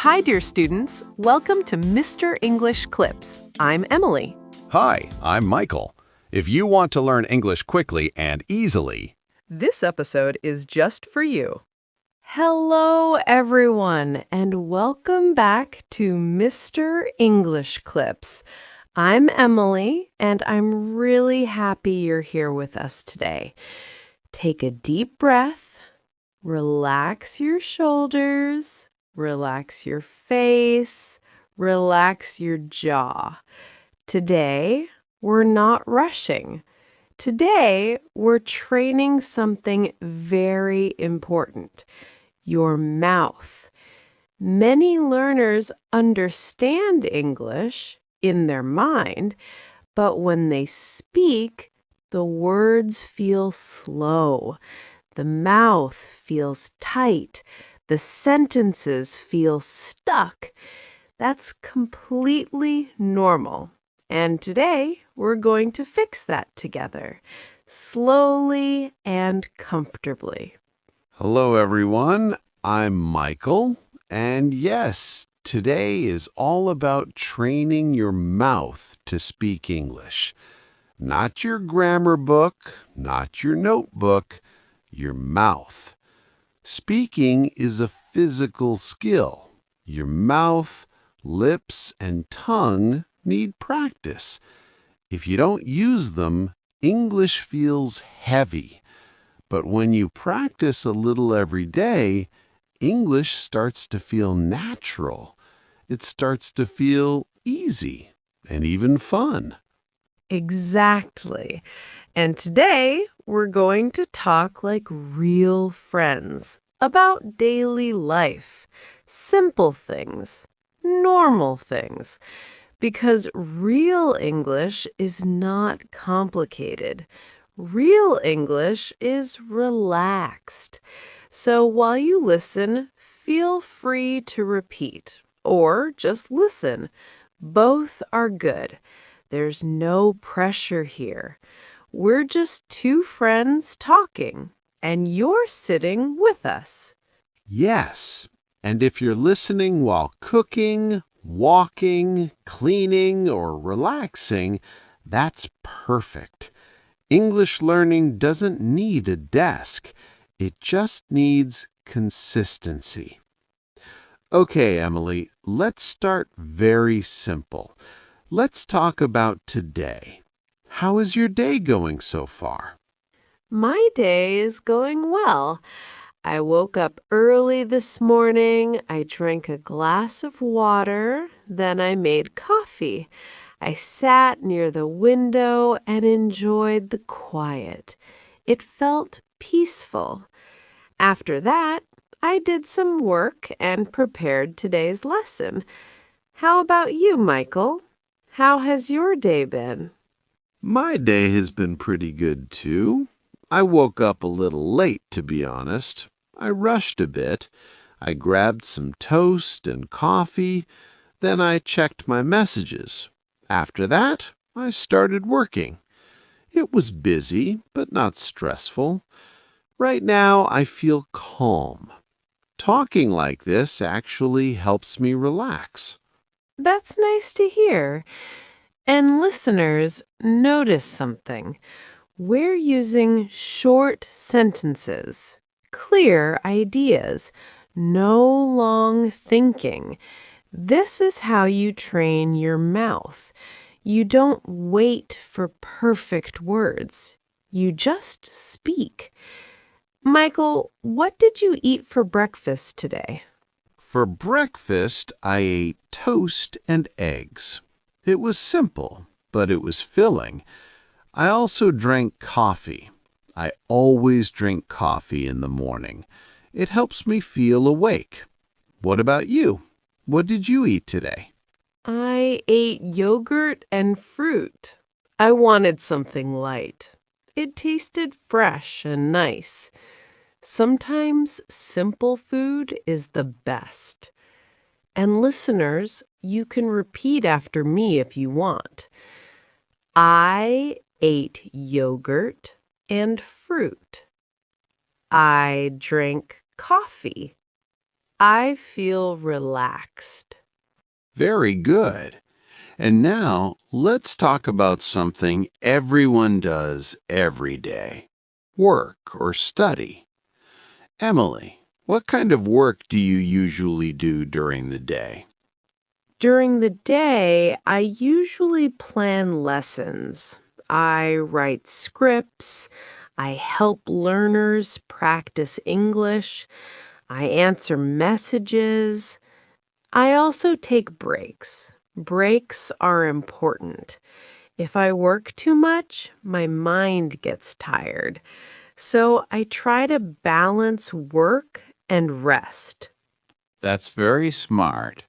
Hi, dear students. Welcome to Mr. English Clips. I'm Emily. Hi, I'm Michael. If you want to learn English quickly and easily, This episode is just for you. Hello, everyone, and welcome back to Mr. English Clips. I'm Emily, and I'm really happy you're here with us today. Take a deep breath, relax your shoulders, relax your face, relax your jaw. Today, we're not rushing. Today, we're training something very important, your mouth. Many learners understand English in their mind, but when they speak, the words feel slow. The mouth feels tight. The sentences feel stuck. That's completely normal. And today, we're going to fix that together, slowly and comfortably. hello everyone. I'm Michael, and yes, today is all about training your mouth to speak English. Not your grammar book, not your notebook, your mouth. Speaking is a physical skill. Your mouth, lips, and tongue need practice. If you don't use them, English feels heavy. But when you practice a little every day, English starts to feel natural. It starts to feel easy and even fun. Exactly. And today, we're going to talk like real friends about daily life, simple things, normal things. Because real English is not complicated. Real English is relaxed. So while you listen, feel free to repeat or just listen. Both are good. There's no pressure here. We're just two friends talking, and you're sitting with us. Yes, and if you're listening while cooking, walking, cleaning, or relaxing, that's perfect. English learning doesn't need a desk. It just needs consistency. Okay, Emily, let's start very simple. Let's talk about today. How is your day going so far? My day is going well. I woke up early this morning. I drank a glass of water. Then I made coffee. I sat near the window and enjoyed the quiet. It felt peaceful. After that, I did some work and prepared today's lesson. How about you, Michael? How has your day been? My day has been pretty good, too. I woke up a little late, to be honest. I rushed a bit. I grabbed some toast and coffee. Then I checked my messages. After that, I started working. It was busy, but not stressful. Right now, I feel calm. Talking like this actually helps me relax. That's nice to hear. And listeners, notice something. We're using short sentences, clear ideas, no long thinking. This is how you train your mouth. You don't wait for perfect words. You just speak. Michael, what did you eat for breakfast today? For breakfast, I ate toast and eggs. It was simple, but it was filling. I also drank coffee. I always drink coffee in the morning. It helps me feel awake. What about you? What did you eat today? I ate yogurt and fruit. I wanted something light. It tasted fresh and nice. Sometimes simple food is the best. And listeners, you can repeat after me if you want. I ate yogurt and fruit. I drank coffee. I feel relaxed. Very good. And now let's talk about something everyone does every day: work or study. Emily, what kind of work do you usually do during the day? During the day, I usually plan lessons. I write scripts. I help learners practice English. I answer messages. I also take breaks. Breaks are important. If I work too much, my mind gets tired. So I try to balance work and rest. That's very smart.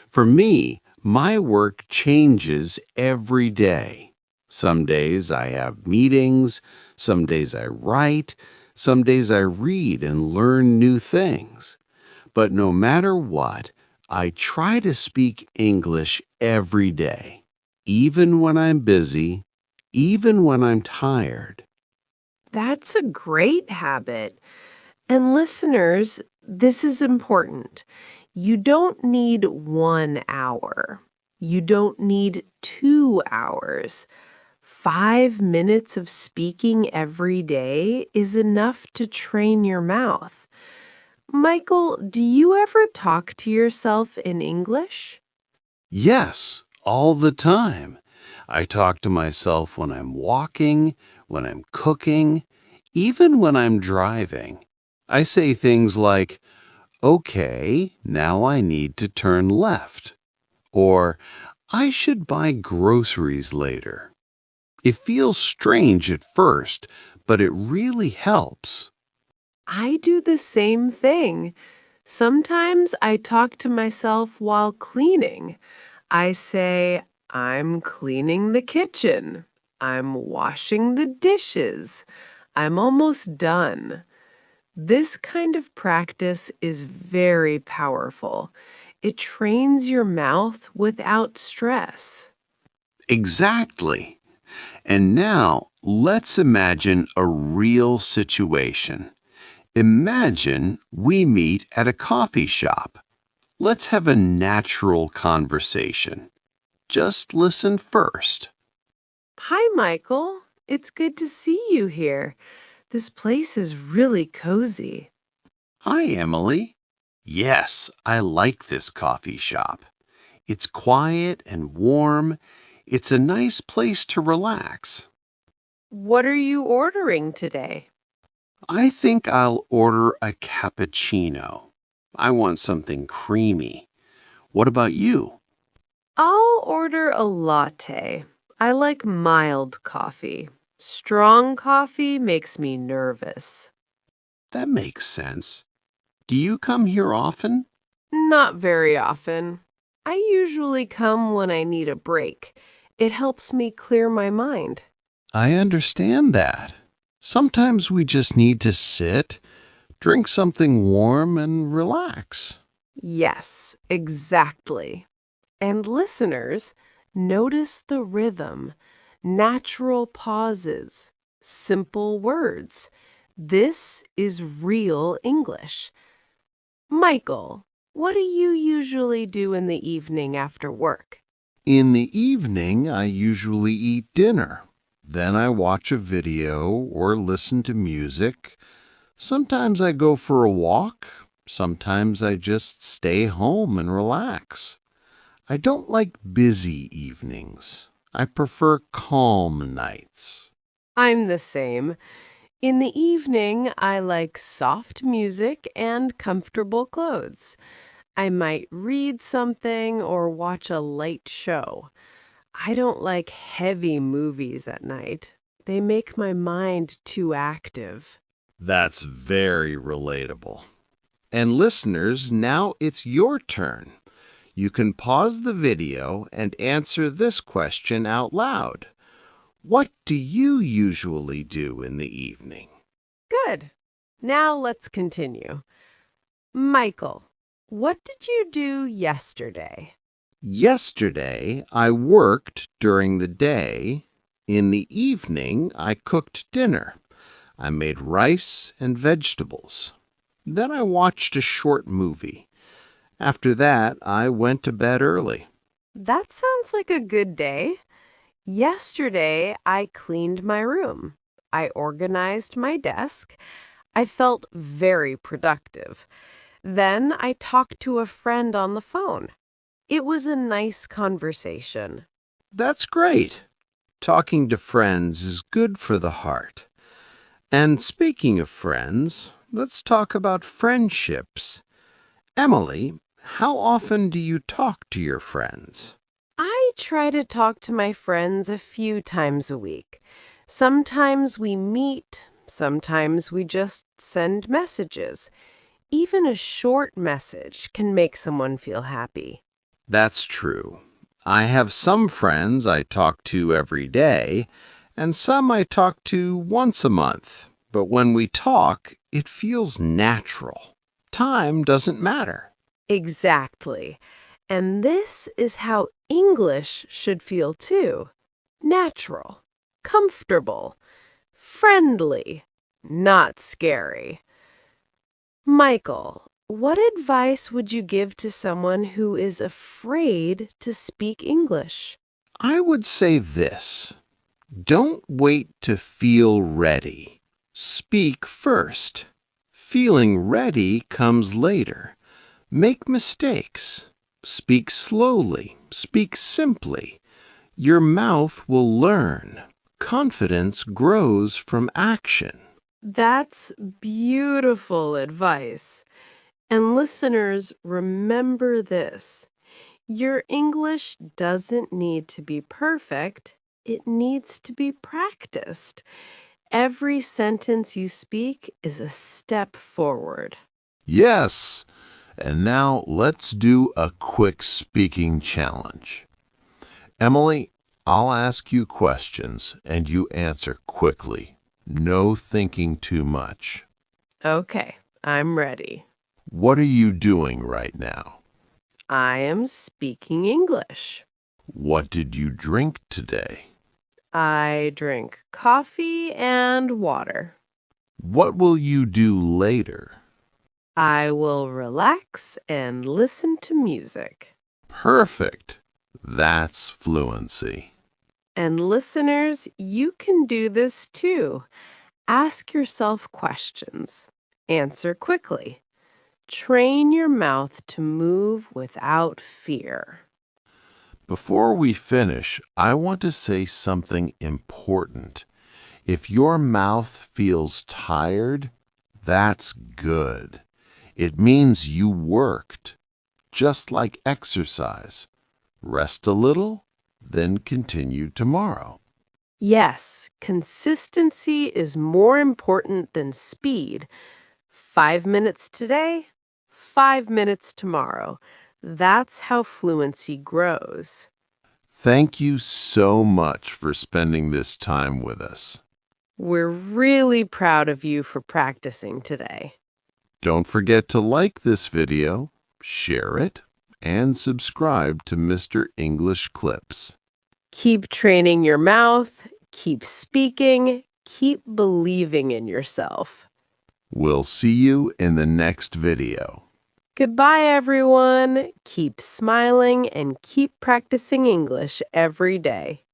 For me, my work changes every day. Some days I have meetings, some days I write, some days I read and learn new things. But no matter what, I try to speak English every day, even when I'm busy, even when I'm tired. That's a great habit. And listeners, this is important. You don't need 1 hour. You don't need 2 hours. 5 minutes of speaking every day is enough to train your mouth. Michael, do you ever talk to yourself in English? Yes, all the time. I talk to myself when I'm walking, when I'm cooking, even when I'm driving. I say things like, okay, now I need to turn left, or I should buy groceries later. It feels strange at first, but it really helps. I do the same thing. Sometimes I talk to myself while cleaning. I say, I'm cleaning the kitchen. I'm washing the dishes. I'm almost done. This kind of practice is very powerful. It trains your mouth without stress. Exactly. And now let's imagine a real situation. Imagine we meet at a coffee shop. Let's have a natural conversation. Just listen first. Hi, Michael. It's good to see you here. This place is really cozy. Hi, Emily. Yes, I like this coffee shop. It's quiet and warm. It's a nice place to relax. What are you ordering today? I think I'll order a cappuccino. I want something creamy. What about you? I'll order a latte. I like mild coffee. Strong coffee makes me nervous. That makes sense. Do you come here often? Not very often. I usually come when I need a break. It helps me clear my mind. I understand that. Sometimes we just need to sit, drink something warm, and relax. Yes, exactly. And listeners, notice the rhythm, natural pauses, simple words. This is real English. Michael, what do you usually do in the evening after work? In the evening, I usually eat dinner. Then I watch a video or listen to music. Sometimes I go for a walk. Sometimes I just stay home and relax. I don't like busy evenings. I prefer calm nights. I'm the same. In the evening, I like soft music and comfortable clothes. I might read something or watch a light show. I don't like heavy movies at night. They make my mind too active. That's very relatable. And listeners, now it's your turn. You can pause the video and answer this question out loud. What do you usually do in the evening? Good. Now let's continue. Michael, what did you do yesterday? Yesterday, I worked during the day. In the evening, I cooked dinner. I made rice and vegetables. Then I watched a short movie. After that, I went to bed early. That sounds like a good day. Yesterday, I cleaned my room. I organized my desk. I felt very productive. Then I talked to a friend on the phone. It was a nice conversation. That's great. Talking to friends is good for the heart. And speaking of friends, let's talk about friendships. Emily, how often do you talk to your friends? I try to talk to my friends a few times a week. Sometimes we meet, sometimes we just send messages. Even a short message can make someone feel happy. That's true. I have some friends I talk to every day, and some I talk to once a month. But when we talk, it feels natural. Time doesn't matter. Exactly. And this is how English should feel too. Natural, comfortable, friendly, not scary. Michael, what advice would you give to someone who is afraid to speak English? I would say this: don't wait to feel ready. Speak first. Feeling ready comes later. Make mistakes. Speak slowly. Speak simply. Your mouth will learn. Confidence grows from action. That's beautiful advice. And listeners, remember this. Your English doesn't need to be perfect. It needs to be practiced. Every sentence you speak is a step forward. Yes. And now let's do a quick speaking challenge. Emily, I'll ask you questions and you answer quickly. No thinking too much. Okay, I'm ready. What are you doing right now? I am speaking English. What did you drink today? I drink coffee and water. What will you do later? I will relax and listen to music. Perfect. That's fluency. And listeners, you can do this too. Ask yourself questions. Answer quickly. Train your mouth to move without fear. Before we finish, I want to say something important. If your mouth feels tired, that's good. It means you worked, just like exercise. Rest a little, then continue tomorrow. Yes, consistency is more important than speed. 5 minutes today, 5 minutes tomorrow. That's how fluency grows. Thank you so much for spending this time with us. We're really proud of you for practicing today. Don't forget to like this video, share it, and subscribe to Mr. English Clips. Keep training your mouth, keep speaking, keep believing in yourself. We'll see you in the next video. Goodbye, everyone. Keep smiling and keep practicing English every day.